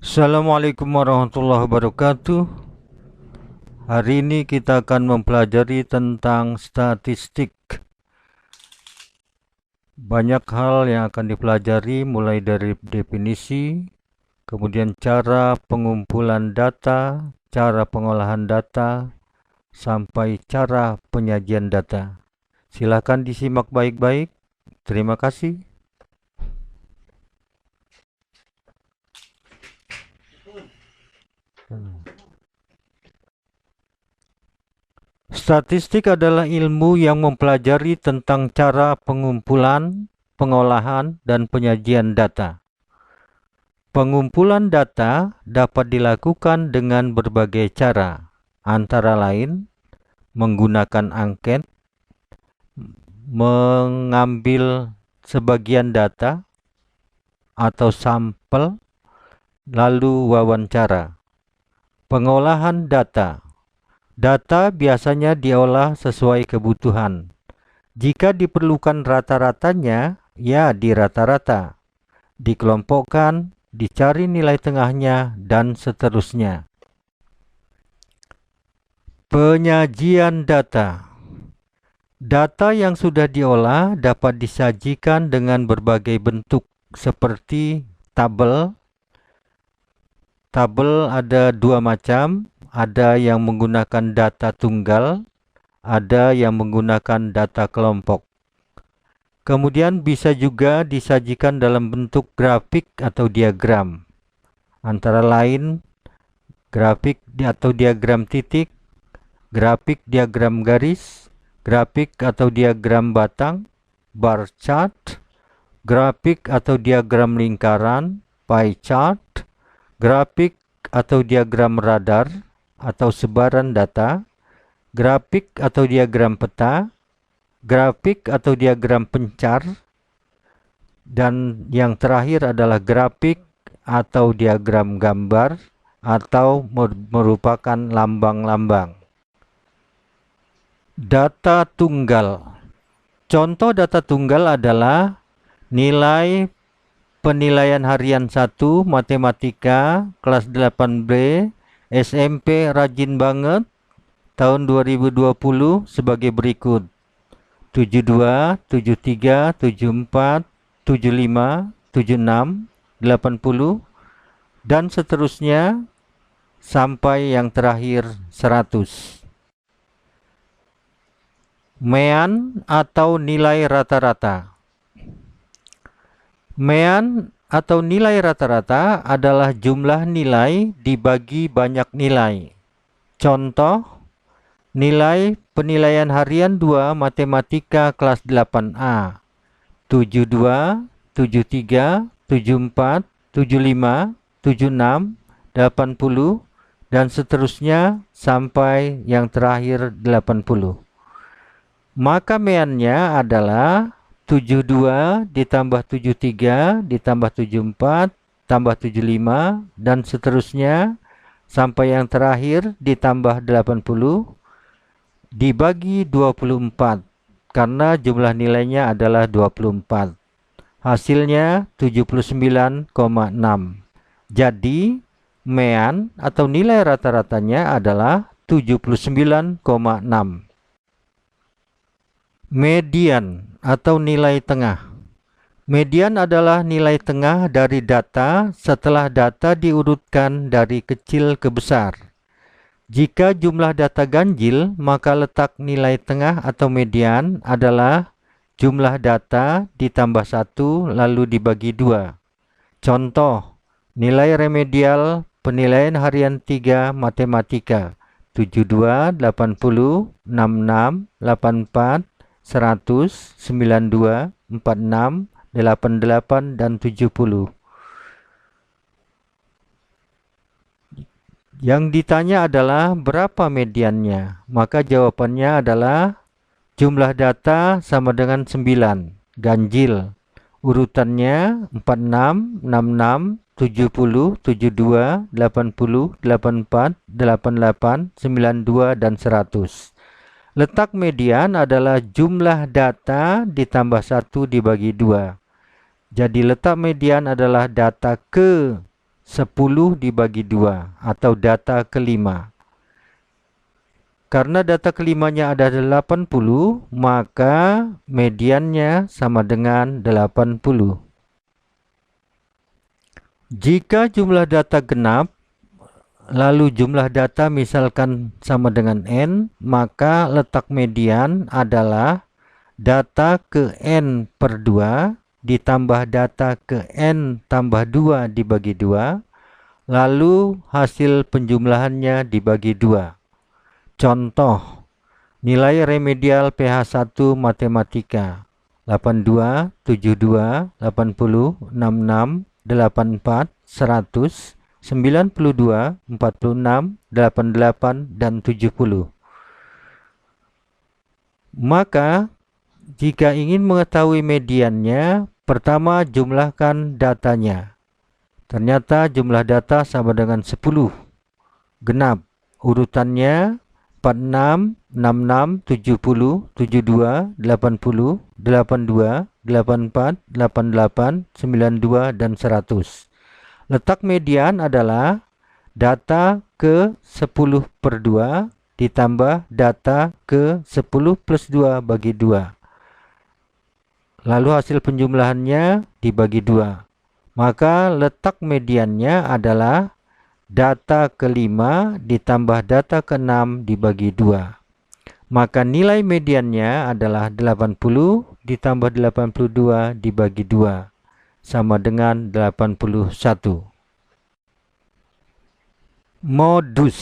Assalamualaikum warahmatullahi wabarakatuh. Hari ini kita akan mempelajari tentang statistik. Banyak hal yang akan dipelajari, mulai dari definisi, kemudian cara pengumpulan data, cara pengolahan data, sampai cara penyajian data. Silakan disimak baik-baik. Terima kasih. Statistik adalah ilmu yang mempelajari tentang cara pengumpulan, pengolahan, dan penyajian data. Pengumpulan data dapat dilakukan dengan berbagai cara, antara lain menggunakan angket, mengambil sebagian data atau sampel, lalu wawancara. Pengolahan data. Data biasanya diolah sesuai kebutuhan. Jika diperlukan rata-ratanya, ya di rata-rata. Dikelompokkan, dicari nilai tengahnya, dan seterusnya. Penyajian data. Data yang sudah diolah dapat disajikan dengan berbagai bentuk seperti tabel. Tabel ada dua macam, ada yang menggunakan data tunggal, ada yang menggunakan data kelompok. Kemudian bisa juga disajikan dalam bentuk grafik atau diagram. Antara lain grafik atau diagram titik, grafik diagram garis, grafik atau diagram batang, bar chart, grafik atau diagram lingkaran, pie chart, grafik atau diagram radar atau sebaran data, grafik atau diagram peta, grafik atau diagram pencar, dan yang terakhir adalah grafik atau diagram gambar atau merupakan lambang-lambang. Data tunggal. Contoh data tunggal adalah nilai penilaian harian 1 matematika kelas 8B SMP rajin banget tahun 2020 sebagai berikut: 72, 73, 74, 75, 76, 80, dan seterusnya sampai yang terakhir 100. Mean atau nilai rata-rata. Mean atau nilai rata-rata adalah jumlah nilai dibagi banyak nilai. Contoh, nilai penilaian harian 2 matematika kelas 8A, 72, 73, 74, 75, 76, 80, dan seterusnya sampai yang terakhir 80. Maka meannya adalah 72 ditambah 73 ditambah 74 tambah 75 dan seterusnya sampai yang terakhir ditambah 80 dibagi 24 karena jumlah nilainya adalah 24. Hasilnya 79,6. Jadi mean atau nilai rata-ratanya adalah 79,6. Median atau nilai tengah. Median adalah nilai tengah dari data setelah data diurutkan dari kecil ke besar. Jika jumlah data ganjil, maka letak nilai tengah atau median adalah jumlah data ditambah 1 lalu dibagi 2. Contoh, nilai remedial penilaian harian 3 matematika 72, 80, 66, 84, 100, 92, 46, 88, dan 70. Yang ditanya adalah berapa mediannya. Maka jawabannya adalah jumlah data sama dengan 9, ganjil. Urutannya 46, 66, 70, 72, 80, 84, 88, 92, dan 100. Letak median adalah jumlah data ditambah 1 dibagi 2. Jadi letak median adalah data ke 10 dibagi 2 atau data kelima. Karena data kelimanya ada 80, maka mediannya sama dengan 80. Jika jumlah data genap, lalu jumlah data misalkan sama dengan N, maka letak median adalah data ke N per 2 ditambah data ke N tambah 2 dibagi 2, lalu hasil penjumlahannya dibagi 2. Contoh, nilai remedial PH1 Matematika 82, 72, 80, 66, 84, 100, 92, 46, 88, dan 70. Maka, jika ingin mengetahui mediannya, pertama jumlahkan datanya. Ternyata jumlah data sama dengan 10. Genap. Urutannya 46, 66, 70, 72, 80, 82, 84, 88, 92, dan 100. Letak median adalah data ke 10 per 2 ditambah data ke 10 plus 2 bagi 2. Lalu hasil penjumlahannya dibagi 2. Maka letak mediannya adalah data ke-5 ditambah data ke-6 dibagi 2. Maka nilai mediannya adalah 80 ditambah 82 dibagi 2. Sama dengan 81. Modus.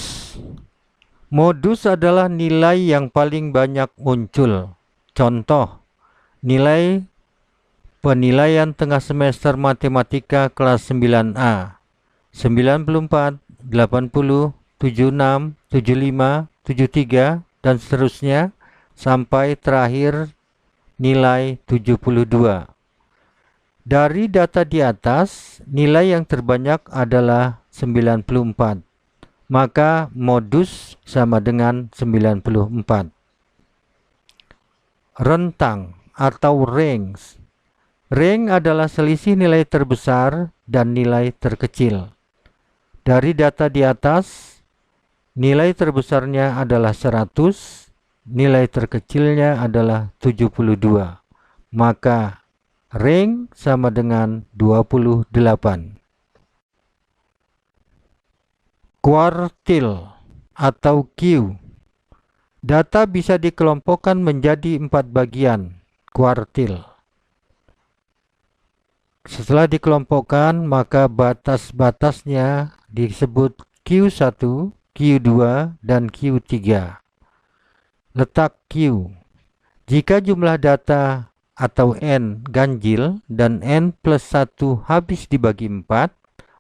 Modus adalah nilai yang paling banyak muncul. Contoh, nilai penilaian tengah semester matematika kelas 9A. 94, 80, 76, 75, 73, dan seterusnya sampai terakhir nilai 72. Dari data di atas, nilai yang terbanyak adalah 94. Maka modus sama dengan 94. Rentang atau range. Range adalah selisih nilai terbesar dan nilai terkecil. Dari data di atas, nilai terbesarnya adalah 100, nilai terkecilnya adalah 72. Maka range sama dengan 28. Kuartil atau Q. Data bisa dikelompokkan menjadi 4 bagian, kuartil. Setelah dikelompokkan, maka batas-batasnya disebut Q1, Q2, dan Q3. Letak Q. Jika jumlah data atau N ganjil dan N plus 1 habis dibagi 4,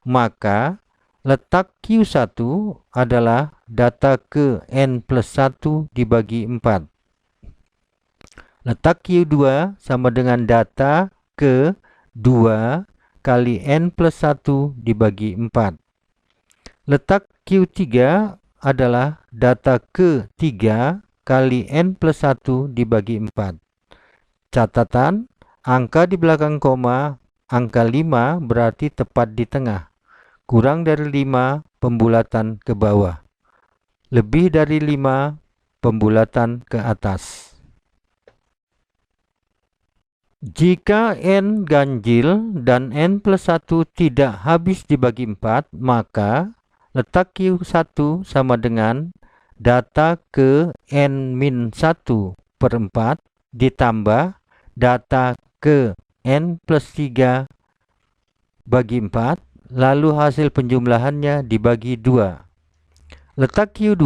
maka letak Q1 adalah data ke N plus 1 dibagi 4. Letak Q2 sama dengan data ke 2 kali N plus 1 dibagi 4. Letak Q3 adalah data ke 3 kali N plus 1 dibagi 4. Catatan, angka di belakang koma, angka 5 berarti tepat di tengah. Kurang dari 5, pembulatan ke bawah. Lebih dari 5, pembulatan ke atas. Jika N ganjil dan N plus 1 tidak habis dibagi 4, maka letak Q1 sama dengan data ke N-1 per 4 ditambah data ke N plus 3 bagi 4, lalu hasil penjumlahannya dibagi 2. Letak Q2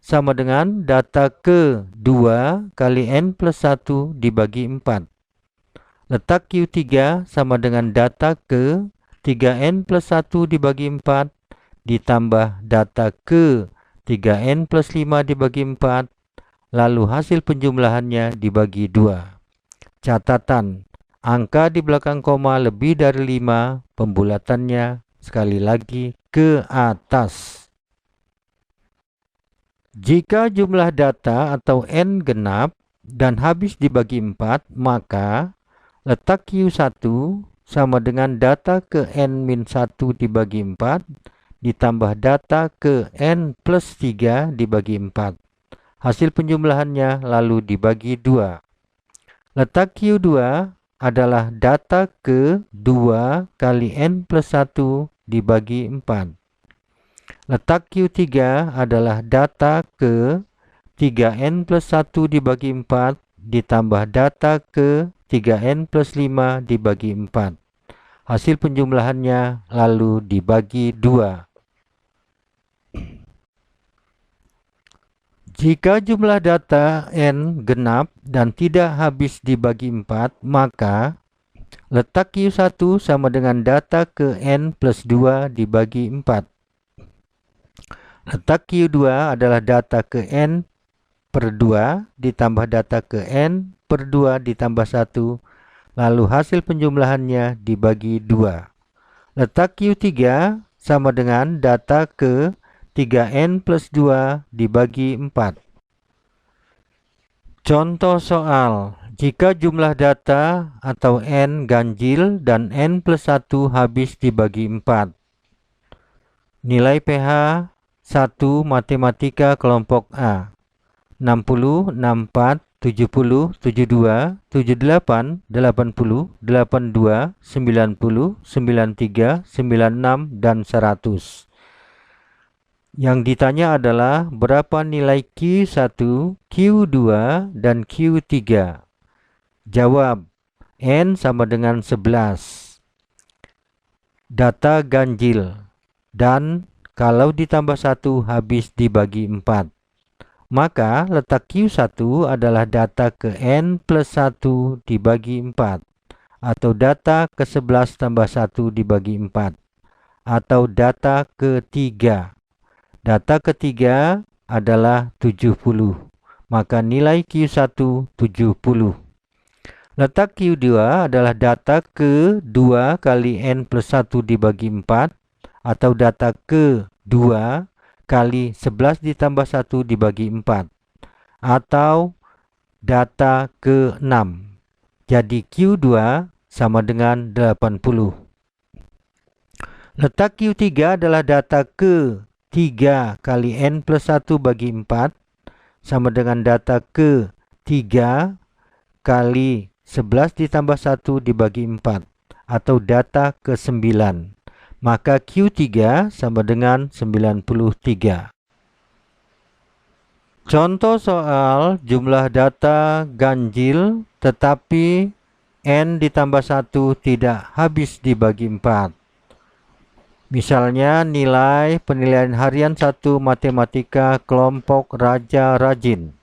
sama dengan data ke 2 kali N plus 1 dibagi 4. Letak Q3 sama dengan data ke 3N plus 1 dibagi 4 ditambah data ke 3N plus 5 dibagi 4, lalu hasil penjumlahannya dibagi 2. Catatan, angka di belakang koma lebih dari 5, pembulatannya sekali lagi ke atas. Jika jumlah data atau N genap dan habis dibagi 4, maka letak Q1 sama dengan data ke n-1 dibagi 4 ditambah data ke n plus 3 dibagi 4. Hasil penjumlahannya lalu dibagi 2. Letak Q2 adalah data ke 2 kali n plus 1 dibagi 4. Letak Q3 adalah data ke 3n plus 1 dibagi 4 ditambah data ke 3n plus 5 dibagi 4. Hasil penjumlahannya lalu dibagi 2. Jika jumlah data n genap dan tidak habis dibagi 4, maka letak Q1 sama dengan data ke n plus 2 dibagi 4. Letak Q2 adalah data ke n per 2 ditambah data ke n per 2 ditambah 1, lalu hasil penjumlahannya dibagi 2. Letak Q3 sama dengan data ke 3n plus 2 dibagi 4. Contoh soal, jika jumlah data atau n ganjil dan n plus 1 habis dibagi 4. Nilai PH 1 Matematika kelompok A 60, 64, 70, 72, 78, 80, 82, 90, 93, 96, dan 100. Yang ditanya adalah berapa nilai Q1, Q2, dan Q3. Jawab, N sama dengan 11. Data ganjil. Dan kalau ditambah 1 habis dibagi 4. Maka letak Q1 adalah data ke n plus 1 dibagi 4. Atau data ke 11 tambah 1 dibagi 4. Atau data ke-3. Data ketiga adalah 70. Maka nilai Q1 70. Letak Q2 adalah data ke-2 kali n plus 1 dibagi 4. Atau data ke-2 kali 11 ditambah 1 dibagi 4. Atau data ke-6. Jadi Q2 sama dengan 80. Letak Q3 adalah data ke-3 kali n plus 1 bagi 4 sama dengan data ke-3 kali 11 ditambah 1 dibagi 4 atau data ke-9. Maka Q3 sama dengan 93. Contoh soal jumlah data ganjil tetapi n ditambah 1 tidak habis dibagi 4. Misalnya nilai penilaian harian 1 Matematika kelompok Raja Rajin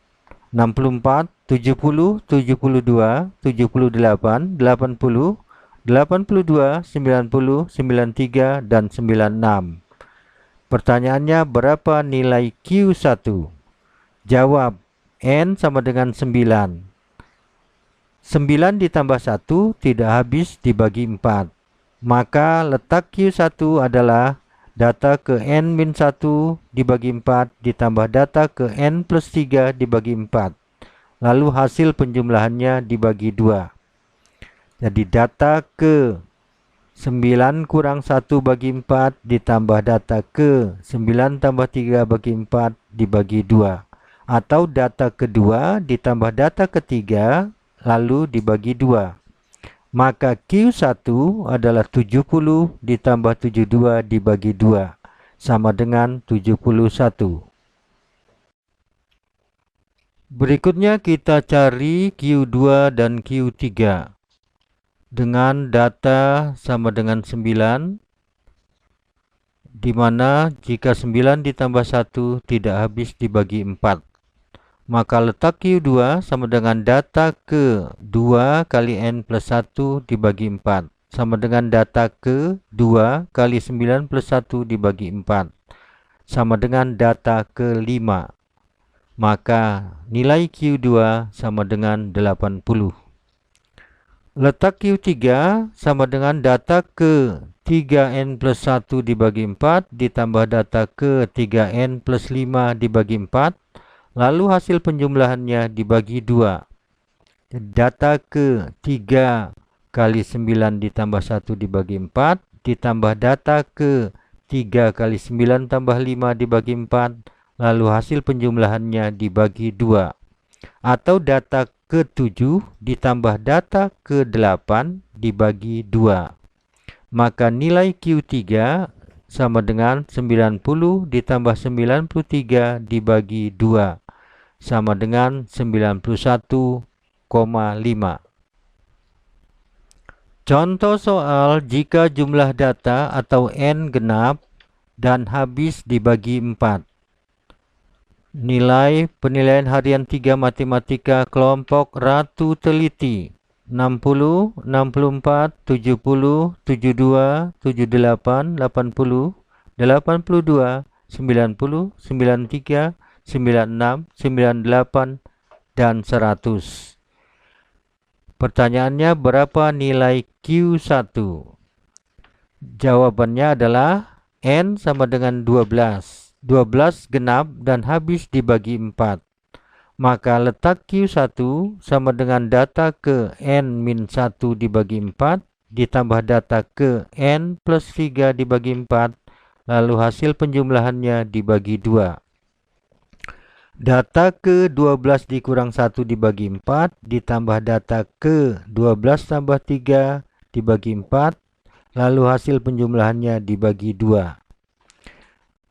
64, 70, 72, 78, 80, 82, 90, 93, dan 96. Pertanyaannya berapa nilai Q1? Jawab, N sama dengan 9. 9 ditambah 1 tidak habis dibagi 4. Maka letak Q1 adalah data ke n-1 dibagi 4 ditambah data ke n plus 3 dibagi 4. Lalu hasil penjumlahannya dibagi 2. Jadi data ke 9 kurang 1 bagi 4 ditambah data ke 9 tambah 3 bagi 4 dibagi 2. Atau data kedua ditambah data ketiga lalu dibagi 2. Maka Q1 adalah 70 ditambah 72 dibagi 2. Sama dengan 71. Berikutnya kita cari Q2 dan Q3. Dengan data sama dengan 9, di mana jika 9 ditambah 1 tidak habis dibagi 4. Maka letak Q2 sama dengan data ke 2 kali n plus 1 dibagi 4. Sama dengan data ke 2 kali 9 plus 1 dibagi 4. Sama dengan data ke 5. Maka nilai Q2 sama dengan 80. Letak Q3 sama dengan data ke 3n plus 1 dibagi 4 ditambah data ke 3n plus 5 dibagi 4. Lalu hasil penjumlahannya dibagi 2. Data ke 3 kali 9 ditambah 1 dibagi 4, ditambah data ke 3 kali 9 tambah 5 dibagi 4, lalu hasil penjumlahannya dibagi 2. Atau data ke 7 ditambah data ke 8 dibagi 2. Maka nilai Q3 sama dengan 90 ditambah 93 dibagi 2 sama dengan 91,5. Contoh soal jika jumlah data atau N genap dan habis dibagi 4. Nilai penilaian harian 3 matematika kelompok Ratu Teliti 60, 64, 70, 72, 78, 80, 82, 90, 93, 96, 98, dan 100. Pertanyaannya, berapa nilai Q1? Jawabannya adalah N sama dengan 12. 12 genap dan habis dibagi 4. Maka letak Q1 sama dengan data ke N-1 dibagi 4 ditambah data ke N plus 3 dibagi 4, lalu hasil penjumlahannya dibagi 2. Data ke 12 dikurang 1 dibagi 4 ditambah data ke 12 tambah 3 dibagi 4, lalu hasil penjumlahannya dibagi 2.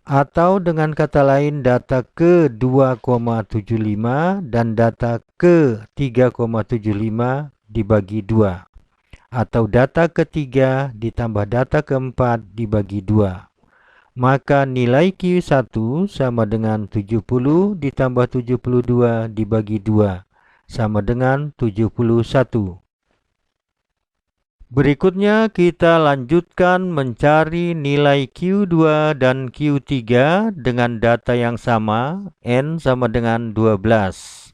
Atau dengan kata lain, data ke 2,75 dan data ke 3,75 dibagi 2. Atau data ketiga ditambah data keempat dibagi 2. Maka nilai Q1 sama dengan 70 ditambah 72 dibagi 2 sama dengan 71. Berikutnya kita lanjutkan mencari nilai Q2 dan Q3 dengan data yang sama, N sama dengan 12.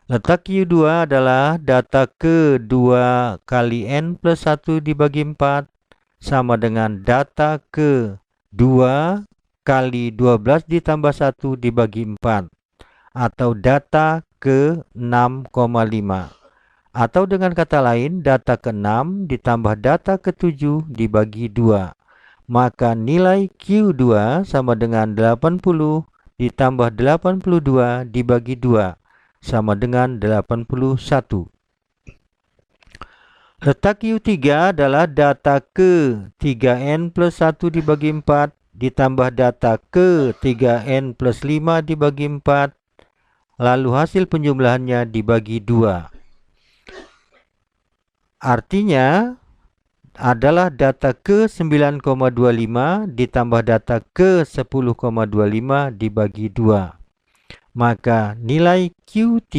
Letak Q2 adalah data ke 2 kali N plus 1 dibagi 4 sama dengan data ke 2 kali 12 ditambah 1 dibagi 4 atau data ke 6,5. Atau dengan kata lain, data ke-6 ditambah data ke-7 dibagi 2. Maka nilai Q2 sama dengan 80 ditambah 82 dibagi 2 sama dengan 81. Letak Q3 adalah data ke 3N plus 1 dibagi 4 ditambah data ke 3N plus 5 dibagi 4, lalu hasil penjumlahannya dibagi 2. Artinya adalah data ke 9,25 ditambah data ke 10,25 dibagi 2. Maka nilai Q3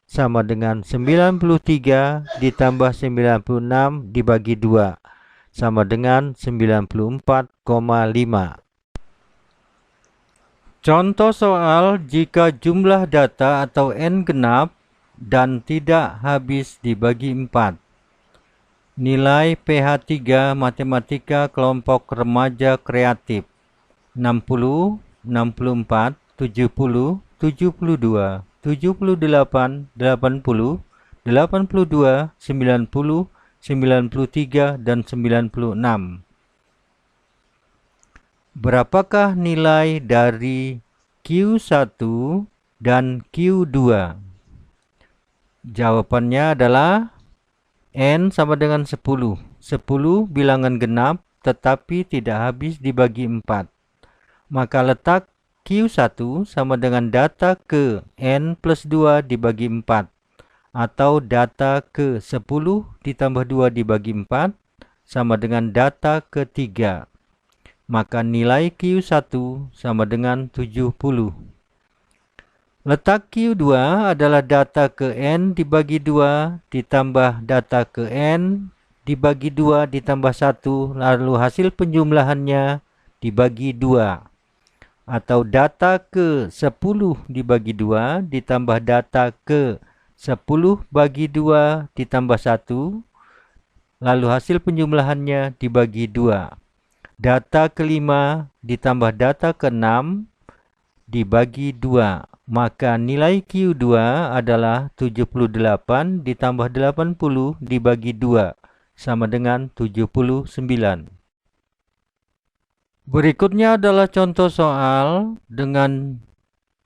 sama dengan 93 ditambah 96 dibagi 2 sama dengan 94,5. Contoh soal jika jumlah data atau N genap dan tidak habis dibagi 4. Nilai PH3 Matematika Kelompok Remaja Kreatif 60, 64, 70, 72, 78, 80, 82, 90, 93, dan 96. Berapakah nilai dari Q1 dan Q2? Jawabannya adalah N sama dengan 10. 10 bilangan genap tetapi tidak habis dibagi 4. Maka letak Q1 sama dengan data ke N plus 2 dibagi 4. Atau data ke 10 ditambah 2 dibagi 4 sama dengan data ke 3. Maka nilai Q1 sama dengan 70. Letak Q2 adalah data ke N dibagi 2 ditambah data ke N dibagi 2 ditambah 1, lalu hasil penjumlahannya dibagi 2. Atau data ke 10 dibagi 2 ditambah data ke 10 bagi 2 ditambah 1, lalu hasil penjumlahannya dibagi 2. Data ke-5 ditambah data ke-6 dibagi 2. Maka nilai Q2 adalah 78 ditambah 80 dibagi 2 sama dengan 79. Berikutnya adalah contoh soal dengan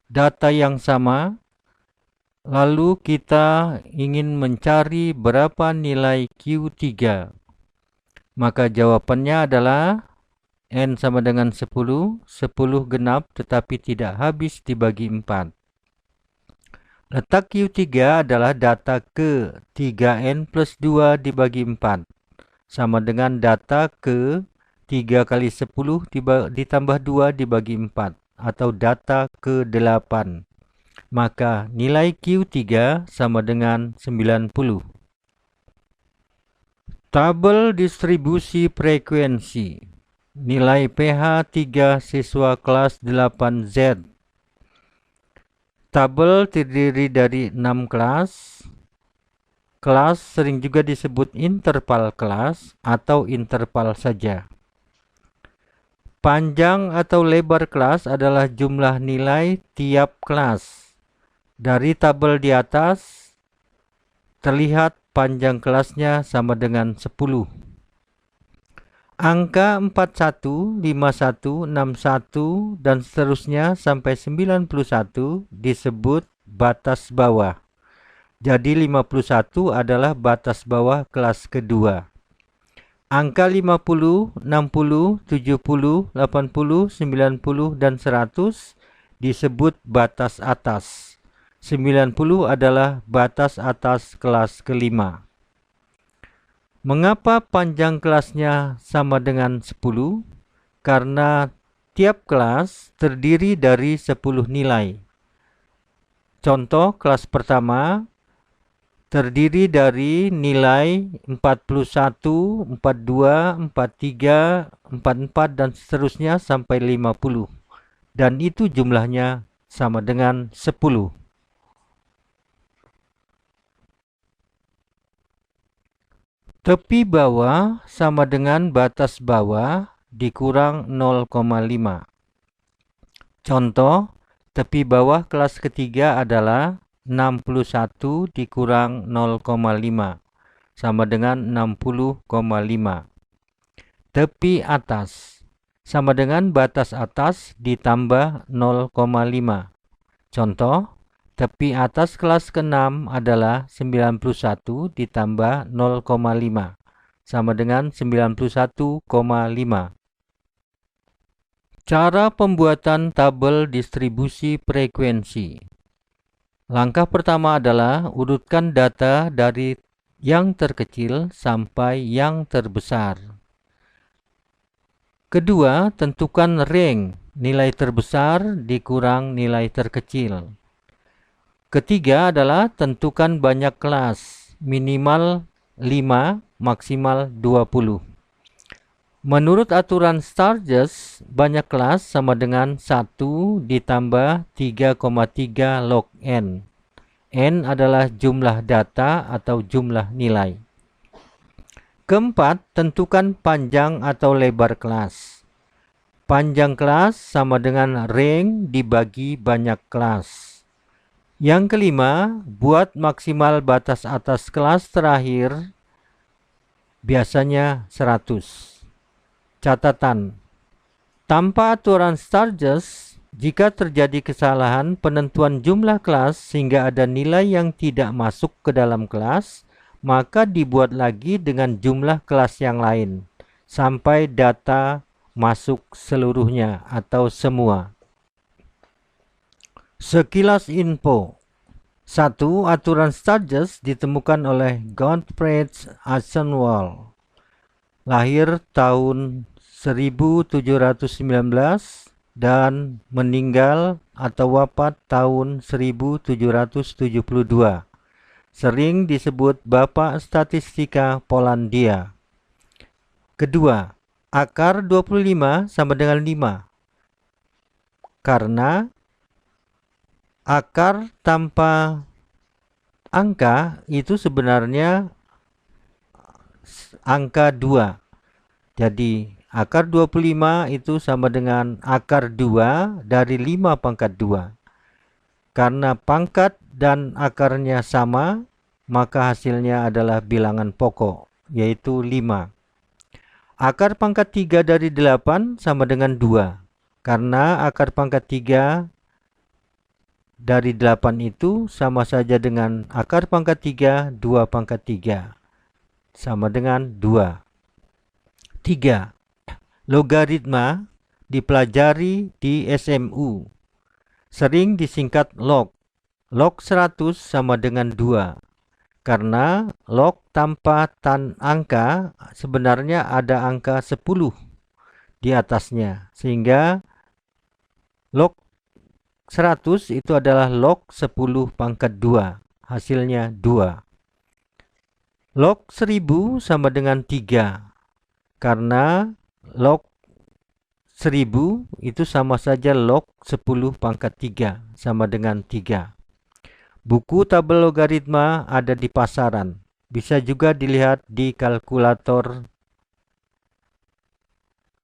data yang sama. Lalu kita ingin mencari berapa nilai Q3. Maka jawabannya adalah N sama dengan 10, 10 genap tetapi tidak habis dibagi 4. Letak Q3 adalah data ke 3N plus 2 dibagi 4. Sama dengan data ke 3 kali 10 ditambah 2 dibagi 4. Atau data ke 8. Maka nilai Q3 sama dengan 90. Tabel distribusi frekuensi. Nilai PH 3 siswa kelas 8Z. Tabel terdiri dari 6 kelas. Kelas sering juga disebut interval kelas atau interval saja. Panjang atau lebar kelas adalah jumlah nilai tiap kelas. Dari tabel di atas terlihat panjang kelasnya sama dengan 10. Angka 41, 51, 61 dan seterusnya sampai 91 disebut batas bawah. Jadi 51 adalah batas bawah kelas kedua. Angka 50, 60, 70, 80, 90 dan 100 disebut batas atas. 90 adalah batas atas kelas kelima. Mengapa panjang kelasnya sama dengan 10? Karena tiap kelas terdiri dari 10 nilai. Contoh kelas pertama terdiri dari nilai 41, 42, 43, 44 dan seterusnya sampai 50. Dan itu jumlahnya sama dengan 10. Tepi bawah sama dengan batas bawah dikurang 0,5. Contoh, tepi bawah kelas ketiga adalah 61 dikurang 0,5 sama dengan 60,5. Tepi atas sama dengan batas atas ditambah 0,5. Contoh, tepi atas kelas ke-6 adalah 91 ditambah 0,5 sama dengan 91,5. Cara pembuatan tabel distribusi frekuensi. Langkah pertama adalah urutkan data dari yang terkecil sampai yang terbesar. Kedua, tentukan range nilai terbesar dikurang nilai terkecil. Ketiga adalah tentukan banyak kelas, minimal 5, maksimal 20. Menurut aturan Sturges, banyak kelas sama dengan 1 ditambah 3,3 log N. N adalah jumlah data atau jumlah nilai. Keempat, tentukan panjang atau lebar kelas. Panjang kelas sama dengan range dibagi banyak kelas. Yang kelima, buat maksimal batas atas kelas terakhir, biasanya 100. Catatan, tanpa aturan Sturges, jika terjadi kesalahan penentuan jumlah kelas sehingga ada nilai yang tidak masuk ke dalam kelas, maka dibuat lagi dengan jumlah kelas yang lain, sampai data masuk seluruhnya atau semua. Sekilas info. 1. Aturan Sturges ditemukan oleh Gottfried Eisenwald. Lahir tahun 1719 dan meninggal atau wafat tahun 1772. Sering disebut Bapak Statistika Polandia. Kedua, akar 25 sama dengan 5. Karena akar tanpa angka itu sebenarnya angka 2. Jadi akar 25 itu sama dengan akar 2 dari 5 pangkat 2. Karena pangkat dan akarnya sama, maka hasilnya adalah bilangan pokok. yaitu 5. Akar pangkat 3 dari 8 sama dengan 2. Karena akar pangkat 3 dari 8 itu sama saja dengan akar pangkat 3, 2 pangkat 3. Sama dengan 2. 3. Logaritma dipelajari di SMU. Sering disingkat log. Log 100 sama dengan 2. Karena log tanpa angka sebenarnya ada angka 10 di atasnya. Sehingga log 100 itu adalah log 10 pangkat 2. Hasilnya 2. Log 1000 sama dengan 3. Karena log 1000 itu sama saja log 10 pangkat 3 sama dengan 3. Buku tabel logaritma ada di pasaran. Bisa juga dilihat di kalkulator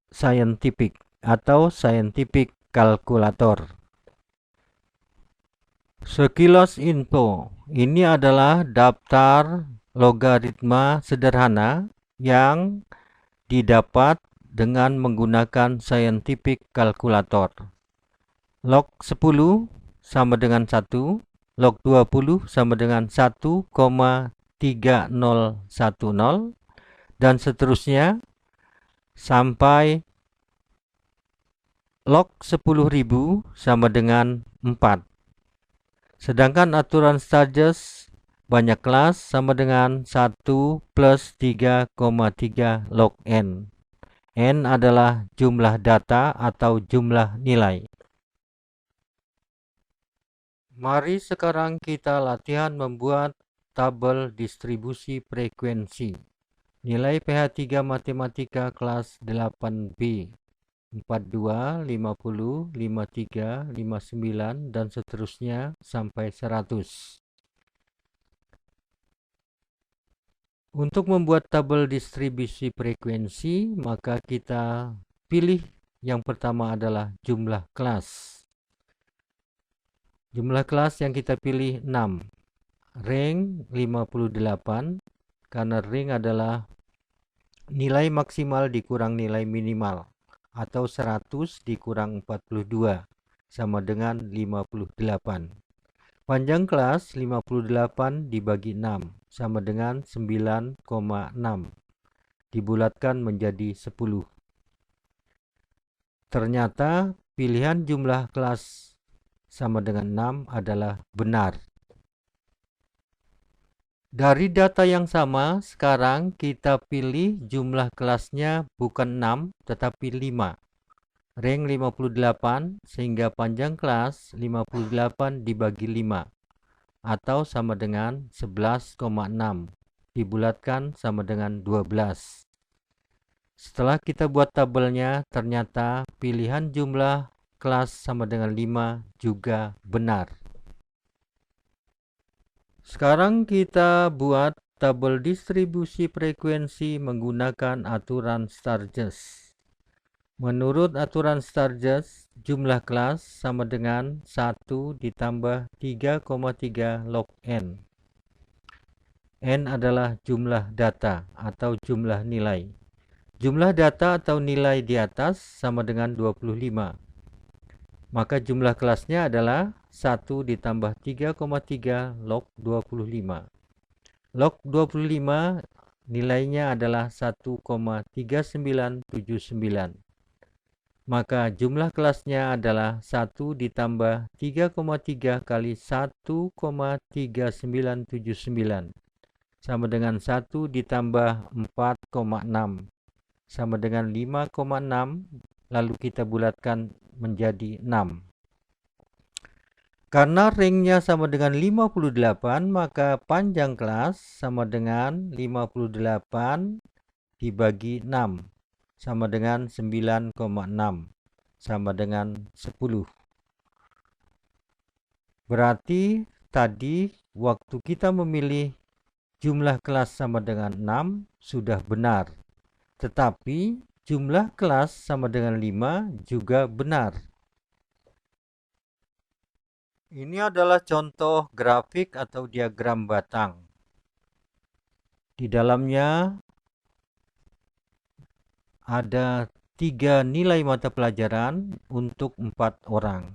scientific atau scientific calculator. Sekilas info, ini adalah daftar logaritma sederhana yang didapat dengan menggunakan scientific calculator. Log 10 sama dengan 1, log 20 sama dengan 1,3010 dan seterusnya sampai log 10.000 sama dengan 4. Sedangkan aturan Sturges banyak kelas sama dengan 1 plus 3,3 log n. N adalah jumlah data atau jumlah nilai. Mari sekarang kita latihan membuat tabel distribusi frekuensi. Nilai PH3 Matematika kelas 8B. 42, 50, 53, 59, dan seterusnya sampai 100. Untuk membuat tabel distribusi frekuensi, maka kita pilih yang pertama adalah jumlah kelas. Jumlah kelas yang kita pilih 6. Rank 58, karena rank adalah nilai maksimal dikurang nilai minimal. Atau 100 dikurang 42 sama dengan 58. Panjang kelas 58 dibagi 6 sama dengan 9,6. Dibulatkan menjadi 10. Ternyata pilihan jumlah kelas sama dengan 6 adalah benar. Dari data yang sama, sekarang kita pilih jumlah kelasnya bukan 6, tetapi 5. Rank 58, sehingga panjang kelas 58 dibagi 5, atau sama dengan 11,6. Dibulatkan sama dengan 12. Setelah kita buat tabelnya, ternyata pilihan jumlah kelas sama dengan 5 juga benar. Sekarang kita buat tabel distribusi frekuensi menggunakan aturan Sturges. Menurut aturan Sturges, jumlah kelas sama dengan 1 ditambah 3,3 log n. N adalah jumlah data atau jumlah nilai. Jumlah data atau nilai di atas sama dengan 25. Maka jumlah kelasnya adalah 1 ditambah 3,3 log 25. Log 25 nilainya adalah 1,3979. Maka jumlah kelasnya adalah 1 ditambah 3,3 kali 1,3979 sama dengan 1 ditambah 4,6 sama dengan 5,6, lalu kita bulatkan menjadi 6. Karena ringnya sama dengan 58, maka panjang kelas sama dengan 58 dibagi 6, sama dengan 9,6, sama dengan 10. Berarti tadi waktu kita memilih jumlah kelas sama dengan 6 sudah benar. Tetapi jumlah kelas sama dengan 5 juga benar. Ini adalah contoh grafik atau diagram batang. Di dalamnya ada 3 nilai mata pelajaran untuk 4 orang.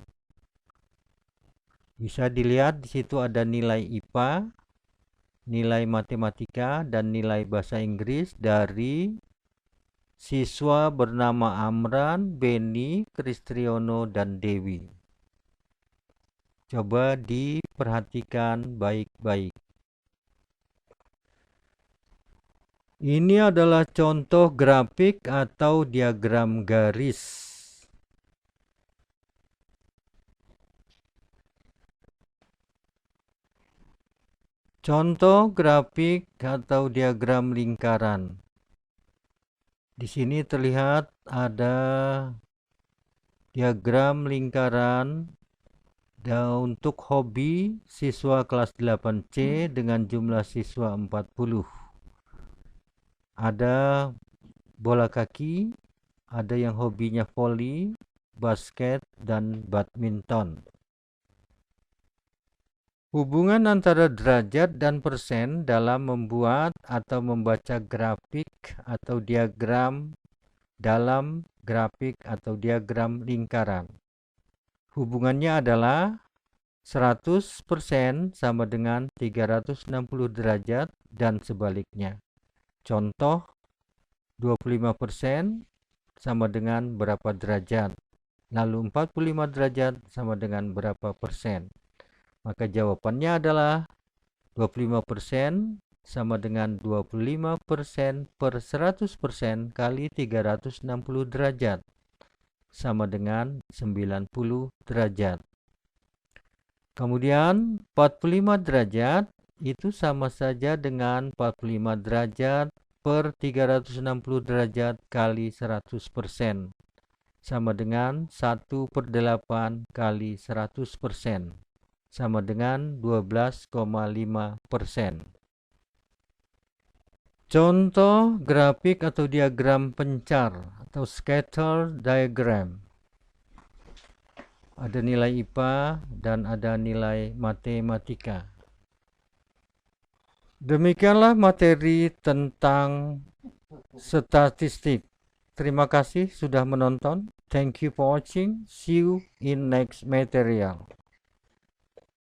Bisa dilihat di situ ada nilai IPA, nilai matematika, dan nilai bahasa Inggris dari siswa bernama Amran, Beni, Kristriono, dan Dewi. Coba diperhatikan baik-baik. Ini adalah contoh grafik atau diagram garis. Contoh grafik atau diagram lingkaran. Di sini terlihat ada diagram lingkaran untuk hobi siswa kelas 8C dengan jumlah siswa 40. Ada bola kaki, ada yang hobinya voli, basket, dan badminton. Hubungan antara derajat dan persen dalam membuat atau membaca grafik atau diagram dalam grafik atau diagram lingkaran. Hubungannya adalah 100% sama dengan 360 derajat dan sebaliknya. Contoh, 25% sama dengan berapa derajat, lalu 45 derajat sama dengan berapa persen. Maka jawabannya adalah 25% sama dengan 25% per 100% kali 360 derajat, sama dengan 90 derajat. Kemudian 45 derajat itu sama saja dengan 45 derajat per 360 derajat kali 100%, sama dengan 1/8 kali 100%, sama dengan 12,5%. Contoh grafik atau diagram pencar atau scatter diagram. Ada nilai IPA dan ada nilai matematika. Demikianlah materi tentang statistik. Terima kasih sudah menonton. Thank you for watching. See you in next material.